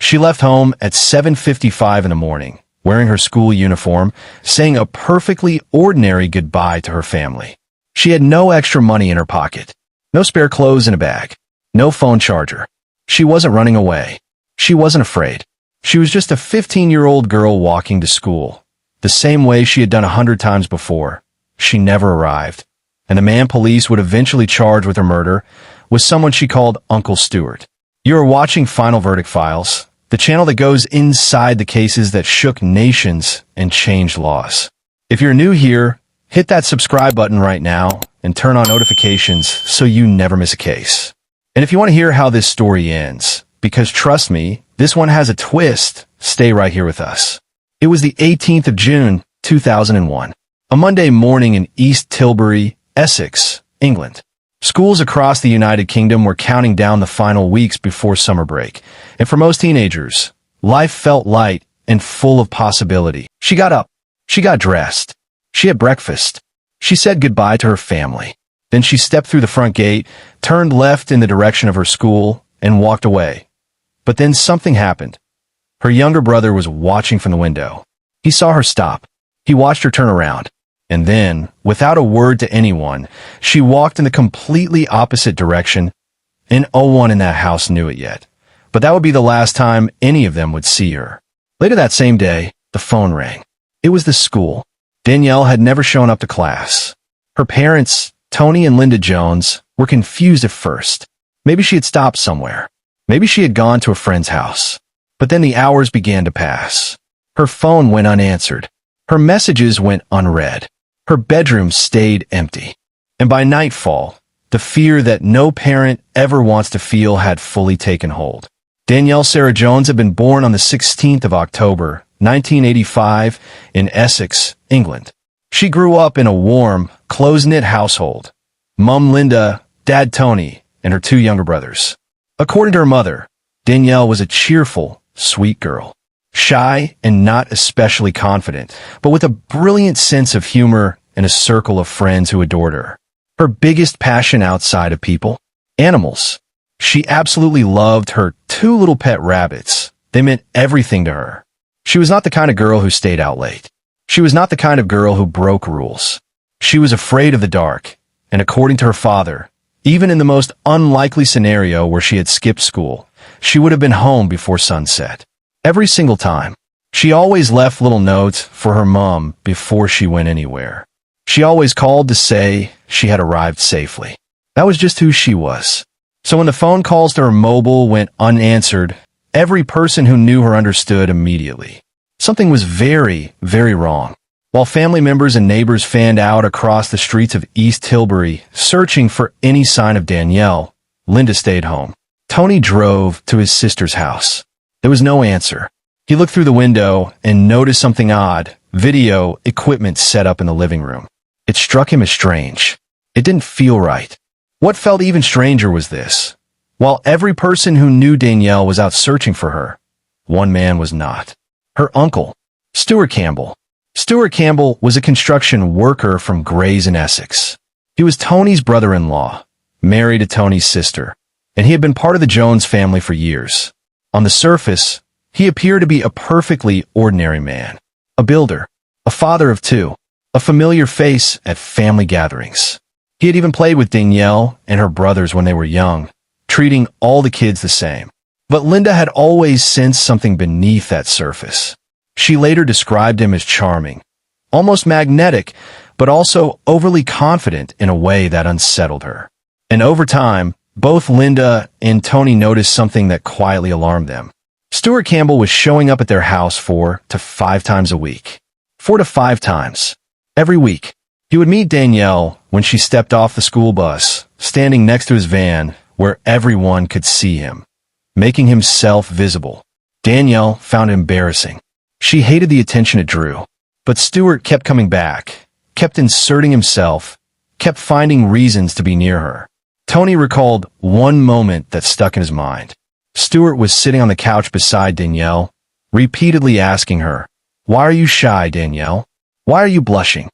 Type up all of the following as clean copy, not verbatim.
She left home at 7:55 in the morning, wearing her school uniform, saying a perfectly ordinary goodbye to her family. She had no extra money in her pocket, no spare clothes in a bag, no phone charger. She wasn't running away. She wasn't afraid. She was just a 15-year-old girl walking to school, the same way she had done 100 times before. She never arrived, and the man police would eventually charge with her murder was someone she called Uncle Stewart. You are watching Final Verdict Files, the channel that goes inside the cases that shook nations and changed laws. If you're new here, hit that subscribe button right now and turn on notifications so you never miss a case. And if you want to hear how this story ends, because trust me, this one has a twist, stay right here with us. It was the 18th of June, 2001, a Monday morning in East Tilbury, Essex, England. Schools across the United Kingdom were counting down the final weeks before summer break, and for most teenagers, life felt light and full of possibility. She got up. She got dressed. She had breakfast. She said goodbye to her family. Then she stepped through the front gate, turned left in the direction of her school, and walked away. But then something happened. Her younger brother was watching from the window. He saw her stop. He watched her turn around. And then, without a word to anyone, she walked in the completely opposite direction, and no one in that house knew it yet. But that would be the last time any of them would see her. Later that same day, the phone rang. It was the school. Danielle had never shown up to class. Her parents, Tony and Linda Jones, were confused at first. Maybe she had stopped somewhere. Maybe she had gone to a friend's house. But then the hours began to pass. Her phone went unanswered. Her messages went unread. Her bedroom stayed empty. And by nightfall, the fear that no parent ever wants to feel had fully taken hold. Danielle Sarah Jones had been born on the 16th of October, 1985, in Essex, England. She grew up in a warm, close-knit household. Mom Linda, Dad Tony, and her 2 younger brothers. According to her mother, Danielle was a cheerful, sweet girl. Shy and not especially confident, but with a brilliant sense of humor and a circle of friends who adored her. Her biggest passion outside of people? Animals. She absolutely loved her 2 little pet rabbits. They meant everything to her. She was not the kind of girl who stayed out late. She was not the kind of girl who broke rules. She was afraid of the dark, and according to her father, even in the most unlikely scenario where she had skipped school, she would have been home before sunset. Every single time. She always left little notes for her mom before she went anywhere. She always called to say she had arrived safely. That was just who she was. So when the phone calls to her mobile went unanswered, every person who knew her understood immediately. Something was very, very wrong. While family members and neighbors fanned out across the streets of East Tilbury, searching for any sign of Danielle, Linda stayed home. Tony drove to his sister's house. There was no answer. He looked through the window and noticed something odd, video equipment set up in the living room. It struck him as strange. It didn't feel right. What felt even stranger was this. While every person who knew Danielle was out searching for her, one man was not. Her uncle, Stuart Campbell. Stuart Campbell was a construction worker from Grays in Essex. He was Tony's brother-in-law, married to Tony's sister, and he had been part of the Jones family for years. On the surface, he appeared to be a perfectly ordinary man, a builder, a father of 2, a familiar face at family gatherings. He had even played with Danielle and her brothers when they were young, treating all the kids the same. But Linda had always sensed something beneath that surface. She later described him as charming, almost magnetic, but also overly confident in a way that unsettled her. And over time, both Linda and Tony noticed something that quietly alarmed them. Stuart Campbell was showing up at their house 4 to 5 times a week. 4 to 5 times. Every week. He would meet Danielle when she stepped off the school bus, standing next to his van where everyone could see him, making himself visible. Danielle found it embarrassing. She hated the attention it drew. But Stuart kept coming back, kept inserting himself, kept finding reasons to be near her. Tony recalled one moment that stuck in his mind. Stuart was sitting on the couch beside Danielle, repeatedly asking her, "Why are you shy, Danielle? Why are you blushing?"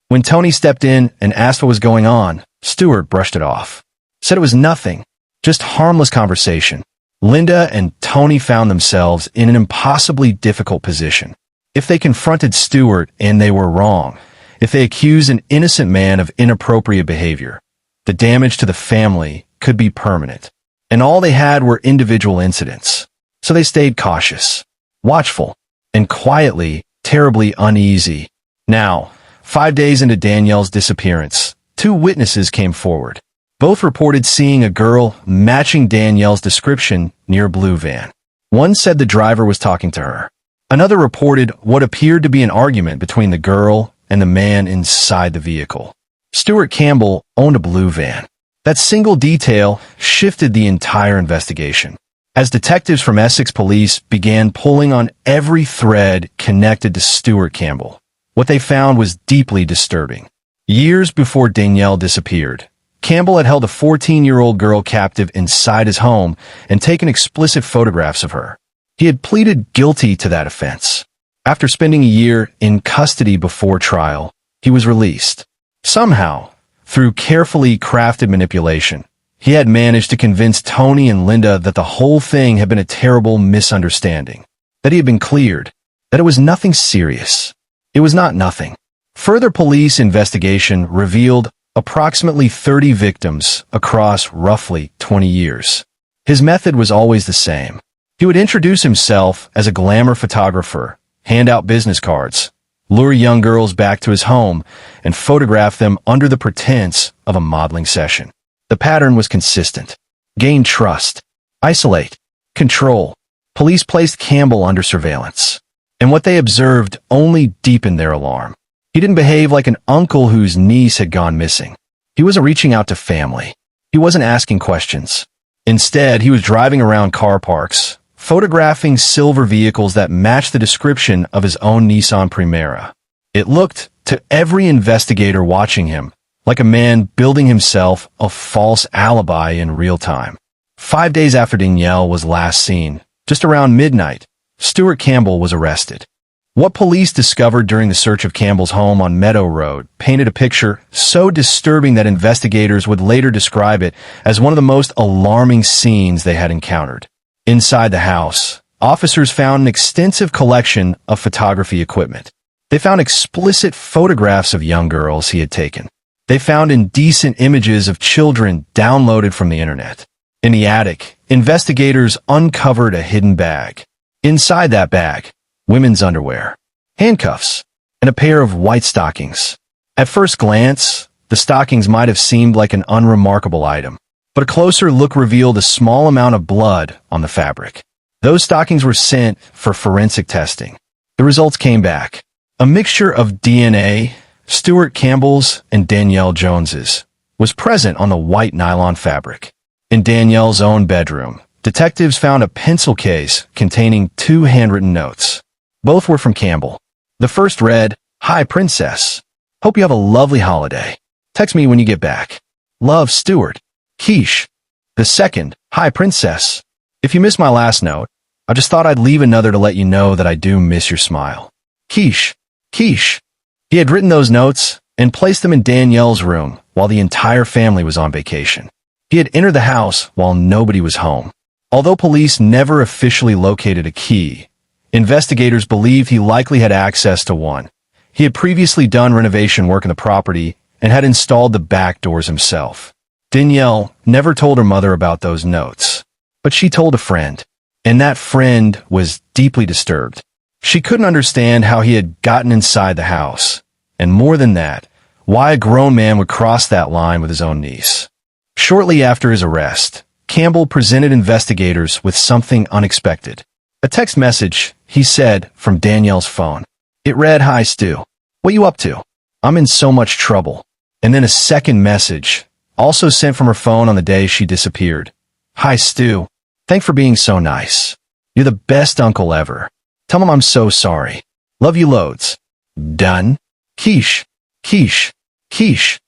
When Tony stepped in and asked what was going on, Stuart brushed it off. Said it was nothing, just harmless conversation. Linda and Tony found themselves in an impossibly difficult position. If they confronted Stuart and they were wrong, if they accused an innocent man of inappropriate behavior, the damage to the family could be permanent. And all they had were individual incidents. So they stayed cautious, watchful, and quietly, terribly uneasy. Now, 5 days into Danielle's disappearance, 2 witnesses came forward. Both reported seeing a girl matching Danielle's description near a blue van. One said the driver was talking to her. Another reported what appeared to be an argument between the girl and the man inside the vehicle. Stuart Campbell owned a blue van. That single detail shifted the entire investigation. As detectives from Essex police began pulling on every thread connected to Stuart Campbell, what they found was deeply disturbing. Years before Danielle disappeared, Campbell had held a 14-year-old girl captive inside his home and taken explicit photographs of her. He had pleaded guilty to that offense. After spending a year in custody before trial, he was released. Somehow, through carefully crafted manipulation, he had managed to convince Tony and Linda that the whole thing had been a terrible misunderstanding, that he had been cleared, that it was nothing serious. It was not nothing. Further police investigation revealed approximately 30 victims across roughly 20 years. His method was always the same. He would introduce himself as a glamour photographer, hand out business cards, lure young girls back to his home, and photograph them under the pretense of a modeling session. The pattern was consistent. Gain trust. Isolate. Control. Police placed Campbell under surveillance. And what they observed only deepened their alarm. He didn't behave like an uncle whose niece had gone missing. He wasn't reaching out to family. He wasn't asking questions. Instead, he was driving around car parks, photographing silver vehicles that matched the description of his own Nissan Primera. It looked, to every investigator watching him, like a man building himself a false alibi in real time. 5 days after Danielle was last seen, just around midnight, Stuart Campbell was arrested. What police discovered during the search of Campbell's home on Meadow Road painted a picture so disturbing that investigators would later describe it as one of the most alarming scenes they had encountered. Inside the house, officers found an extensive collection of photography equipment. They found explicit photographs of young girls he had taken. They found indecent images of children downloaded from the internet. In the attic, investigators uncovered a hidden bag. Inside that bag, women's underwear, handcuffs, and a pair of white stockings. At first glance, the stockings might have seemed like an unremarkable item, but a closer look revealed a small amount of blood on the fabric. Those stockings were sent for forensic testing. The results came back. A mixture of DNA, Stuart Campbell's and Danielle Jones's, was present on the white nylon fabric. In Danielle's own bedroom, detectives found a pencil case containing 2 handwritten notes. Both were from Campbell. The first read, "Hi, Princess. Hope you have a lovely holiday. Text me when you get back. Love, Stuart. Quiche." The second, "Hi, Princess. If you missed my last note, I just thought I'd leave another to let you know that I do miss your smile. Quiche. Quiche." He had written those notes and placed them in Danielle's room while the entire family was on vacation. He had entered the house while nobody was home. Although police never officially located a key, investigators believed he likely had access to one. He had previously done renovation work in the property and had installed the back doors himself. Danielle never told her mother about those notes, but she told a friend, and that friend was deeply disturbed. She couldn't understand how he had gotten inside the house, and more than that, why a grown man would cross that line with his own niece. Shortly after his arrest, Campbell presented investigators with something unexpected. A text message, he said, from Danielle's phone. It read, "Hi, Stu. What you up to? I'm in so much trouble." And then a second message, also sent from her phone on the day she disappeared. "Hi, Stu. Thanks for being so nice. You're the best uncle ever. Tell him I'm so sorry. Love you loads. Done. Quiche. Quiche. Quiche."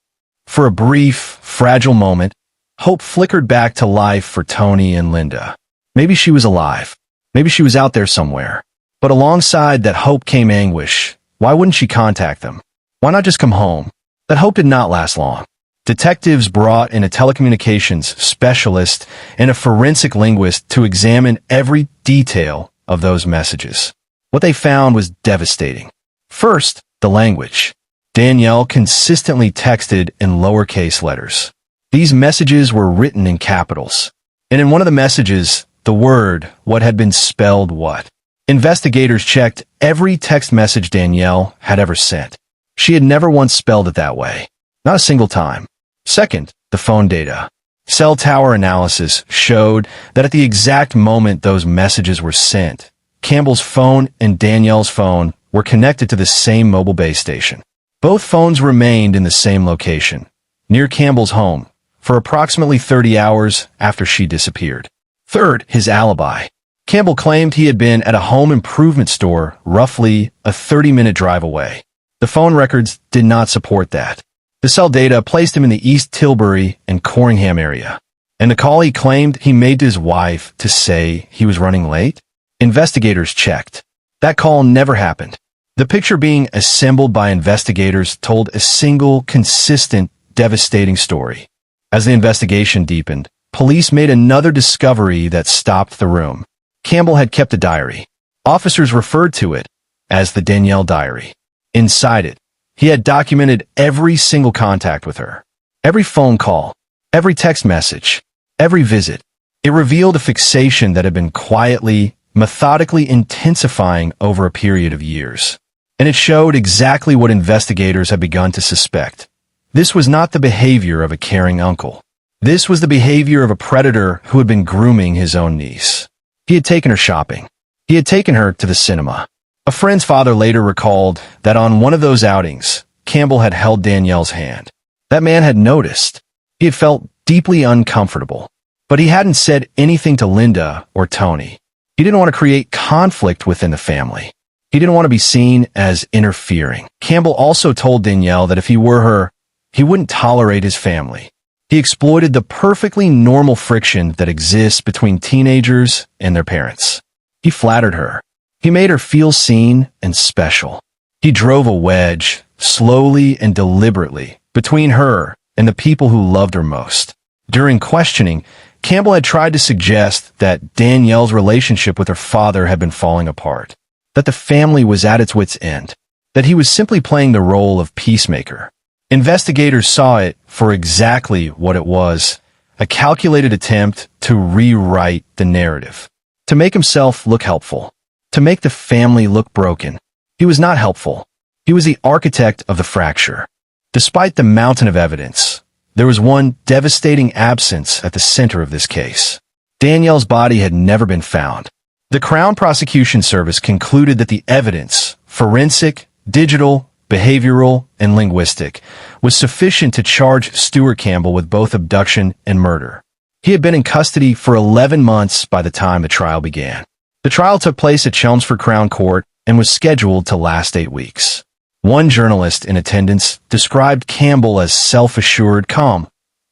For a brief, fragile moment, hope flickered back to life for Tony and Linda. Maybe she was alive. Maybe she was out there somewhere. But alongside that hope came anguish. Why wouldn't she contact them? Why not just come home? That hope did not last long. Detectives brought in a telecommunications specialist and a forensic linguist to examine every detail of those messages. What they found was devastating. First, the language. Danielle consistently texted in lowercase letters. These messages were written in capitals. And in one of the messages, the word what had been spelled what. Investigators checked every text message Danielle had ever sent. She had never once spelled it that way. Not a single time. Second, the phone data. Cell tower analysis showed that at the exact moment those messages were sent, Campbell's phone and Danielle's phone were connected to the same mobile base station. Both phones remained in the same location, near Campbell's home, for approximately 30 hours after she disappeared. Third, his alibi. Campbell claimed he had been at a home improvement store roughly a 30-minute drive away. The phone records did not support that. The cell data placed him in the East Tilbury and Corringham area. And the call he claimed he made to his wife to say he was running late? Investigators checked. That call never happened. The picture being assembled by investigators told a single, consistent, devastating story. As the investigation deepened, police made another discovery that stopped the room. Campbell had kept a diary. Officers referred to it as the Danielle diary. Inside it, he had documented every single contact with her, every phone call, every text message, every visit. It revealed a fixation that had been quietly, methodically intensifying over a period of years. And it showed exactly what investigators had begun to suspect. This was not the behavior of a caring uncle. This was the behavior of a predator who had been grooming his own niece. He had taken her shopping. He had taken her to the cinema. A friend's father later recalled that on one of those outings, Campbell had held Danielle's hand. That man had noticed. He had felt deeply uncomfortable. But he hadn't said anything to Linda or Tony. He didn't want to create conflict within the family. He didn't want to be seen as interfering. Campbell also told Danielle that if he were her, he wouldn't tolerate his family. He exploited the perfectly normal friction that exists between teenagers and their parents. He flattered her. He made her feel seen and special. He drove a wedge, slowly and deliberately, between her and the people who loved her most. During questioning, Campbell had tried to suggest that Danielle's relationship with her father had been falling apart, that the family was at its wit's end, that he was simply playing the role of peacemaker. Investigators saw it for exactly what it was, a calculated attempt to rewrite the narrative, to make himself look helpful, to make the family look broken. He was not helpful. He was the architect of the fracture. Despite the mountain of evidence, there was one devastating absence at the center of this case. Danielle's body had never been found. The Crown Prosecution Service concluded that the evidence, forensic, digital, behavioral, and linguistic, was sufficient to charge Stuart Campbell with both abduction and murder. He had been in custody for 11 months by the time the trial began. The trial took place at Chelmsford Crown Court and was scheduled to last 8 weeks. One journalist in attendance described Campbell as self-assured, calm,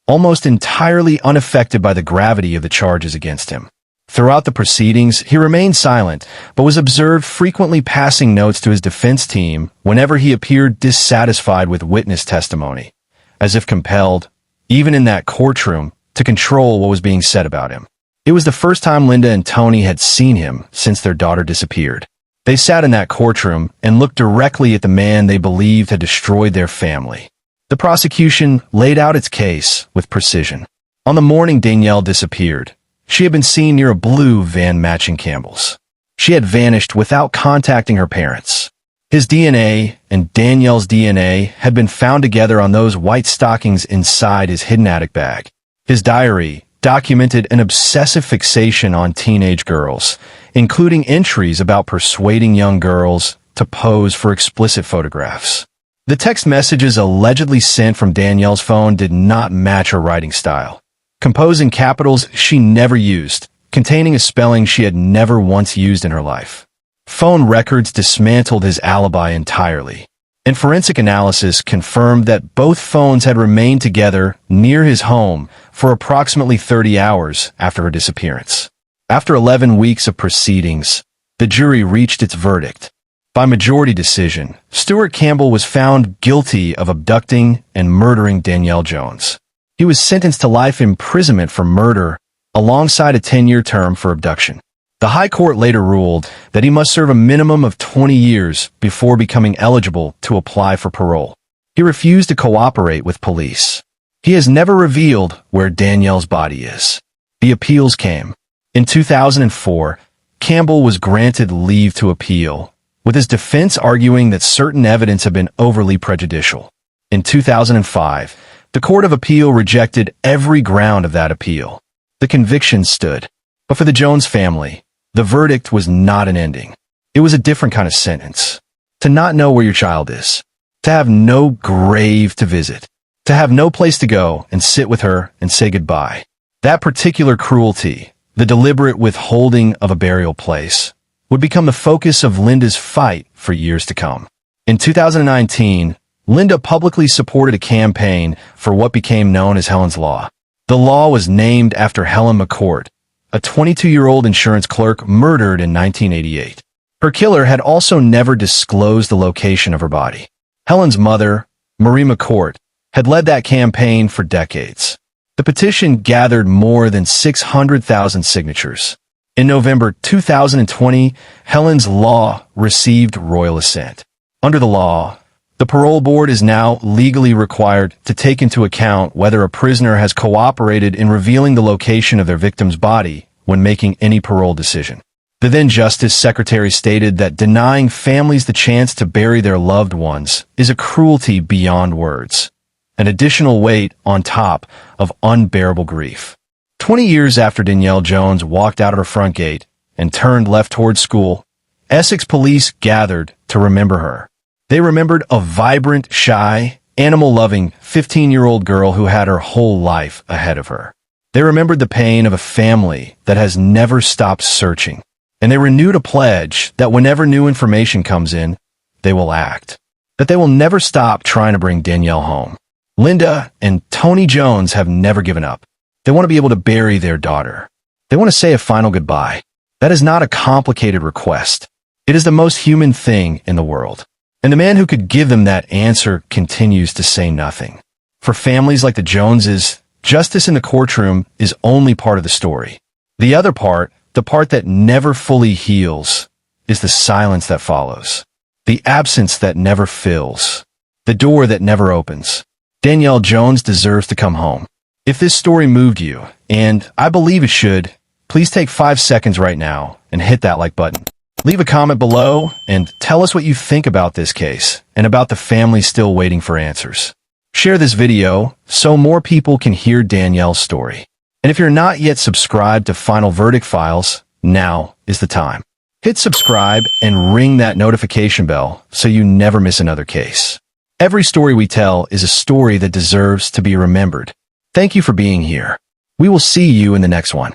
almost entirely unaffected by the gravity of the charges against him. Throughout the proceedings, he remained silent, but was observed frequently passing notes to his defense team whenever he appeared dissatisfied with witness testimony, as if compelled, even in that courtroom, to control what was being said about him. It was the first time Linda and Tony had seen him since their daughter disappeared. They sat in that courtroom and looked directly at the man they believed had destroyed their family. The prosecution laid out its case with precision. On the morning Danielle disappeared, she had been seen near a blue van matching Campbell's. She had vanished without contacting her parents. His DNA and Danielle's DNA had been found together on those white stockings inside his hidden attic bag. His diary documented an obsessive fixation on teenage girls, including entries about persuading young girls to pose for explicit photographs. The text messages allegedly sent from Danielle's phone did not match her writing style, composed in capitals she never used, containing a spelling she had never once used in her life. Phone records dismantled his alibi entirely, and forensic analysis confirmed that both phones had remained together near his home for approximately 30 hours after her disappearance. After 11 weeks of proceedings, the jury reached its verdict. By majority decision, Stuart Campbell was found guilty of abducting and murdering Danielle Jones. He was sentenced to life imprisonment for murder, alongside a 10-year term for abduction. The High Court later ruled that he must serve a minimum of 20 years before becoming eligible to apply for parole. He refused to cooperate with police. He has never revealed where Danielle's body is. The appeals came. In 2004, Campbell was granted leave to appeal, with his defense arguing that certain evidence had been overly prejudicial. In 2005, the Court of Appeal rejected every ground of that appeal. The conviction stood. But for the Jones family, the verdict was not an ending. It was a different kind of sentence. To not know where your child is. To have no grave to visit. To have no place to go and sit with her and say goodbye. That particular cruelty, the deliberate withholding of a burial place, would become the focus of Linda's fight for years to come. In 2019, Linda publicly supported a campaign for what became known as Helen's Law. The law was named after Helen McCourt, a 22-year-old insurance clerk murdered in 1988. Her killer had also never disclosed the location of her body. Helen's mother, Marie McCourt, had led that campaign for decades. The petition gathered more than 600,000 signatures. In November 2020, Helen's Law received royal assent. Under the law, the parole board is now legally required to take into account whether a prisoner has cooperated in revealing the location of their victim's body when making any parole decision. The then Justice Secretary stated that denying families the chance to bury their loved ones is a cruelty beyond words, an additional weight on top of unbearable grief. 20 years after Danielle Jones walked out of her front gate and turned left towards school, Essex police gathered to remember her. They remembered a vibrant, shy, animal-loving 15-year-old girl who had her whole life ahead of her. They remembered the pain of a family that has never stopped searching. And they renewed a pledge that whenever new information comes in, they will act. That they will never stop trying to bring Danielle home. Linda and Tony Jones have never given up. They want to be able to bury their daughter. They want to say a final goodbye. That is not a complicated request. It is the most human thing in the world. And the man who could give them that answer continues to say nothing. For families like the Joneses, justice in the courtroom is only part of the story. The other part, the part that never fully heals, is the silence that follows. The absence that never fills. The door that never opens. Danielle Jones deserves to come home. If this story moved you, and I believe it should, please take 5 seconds right now and hit that like button. Leave a comment below and tell us what you think about this case and about the family still waiting for answers. Share this video so more people can hear Danielle's story. And if you're not yet subscribed to Final Verdict Files, now is the time. Hit subscribe and ring that notification bell so you never miss another case. Every story we tell is a story that deserves to be remembered. Thank you for being here. We will see you in the next one.